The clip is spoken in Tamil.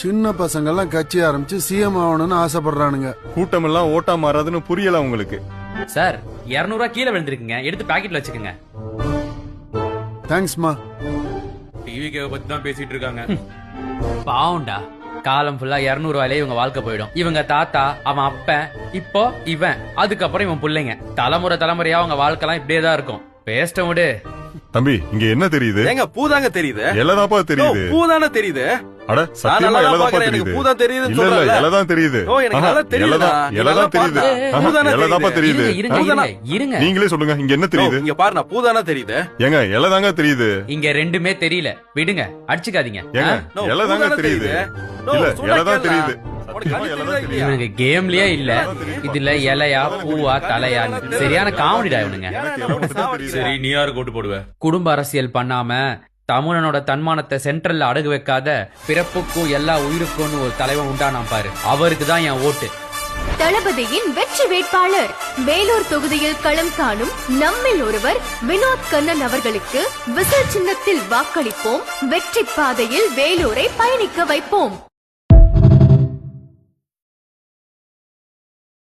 சின்ன பசங்க எல்லாம் கட்சி ஆரம்பிச்சு சிஎம் ஆகணும்னு ஆசைப்படுறானுங்க. கூட்டம் எல்லாம் ஓட்டா மாறாதுன்னு புரியல உங்களுக்கு. சார் 200 ரூபாய் கீழே விழுந்திருக்குங்க, எடுத்து பாக்கெட்ல வச்சுக்கோங்க. தேங்க்ஸ்மா. டிவி கேவ பத்தி தான் பேசிட்டு இருக்காங்க. பாவுண்டா, காலம் ஃபுல்லா 200 ரூபாயிலே இவங்க வாழ்க்கை போயிடும். இவங்க தாத்தா, அவன் அப்பன், இப்போ இவன், அதுக்கப்புறம் இவன் பிள்ளைங்க, தலைமுறையா அவங்க வாழ்க்கைலாம் இப்படியே தான் இருக்கும். பேஸ்ட விடு தம்பி. இங்க என்ன தெரியுது? ஏங்க பூதாங்க தெரியுது. எல்லதாப்பா தெரியுது. பூதானே தெரியுது. அட சத்தியமா எல்லதாப்பா தெரியுது. பூதா தெரியுதுன்னு இல்ல இல்ல சொல்றல. எல்லதான் தெரியுது. ஓ எனக்கு நல்லா தெரியுதுடா. எல்லதான் தெரியுது. எல்லதாப்பா தெரியுது. இருங்க. நீங்களே சொல்லுங்க, இங்க என்ன தெரியுது? இங்க பாருண்ணா, பூதானா தெரியுது. ஏங்க எல்லதாங்க தெரியுது. இங்க ரெண்டுமே தெரியல, விடுங்க, அடிச்சுக்காதீங்க. ஏங்க எல்லதாங்க தெரியுது. இல்ல எல்லதான் தெரியுது. இவனுங்க கேம்லயே இல்ல, இதுல இலையா பூவா தலையான்னு சரியான காமெடிடா இவனுங்க. சரி, நீ யாரு ஓட்டு போடுவ? குடும்ப அரசியல் பண்ணாம தமிழனோட தன்மானத்தை சென்ட்ரல்ல அடகு வைக்காத பிறப்புக்கும் எல்லா உயிருக்கும் ஒரு தலைவன் உண்டானாம் பாரு, அவருக்கு தான் என் ஓட்டு. தளபதியின் வெற்றி வேட்பாளர் வேலூர் தொகுதியில் களம் காணும் நம்மில் ஒருவர் வினோத் கண்ணன் அவர்களுக்கு விசில் சின்னத்தில் வாக்களிப்போம். வெற்றி பாதையில் வேலூரை பயணிக்க வைப்போம்.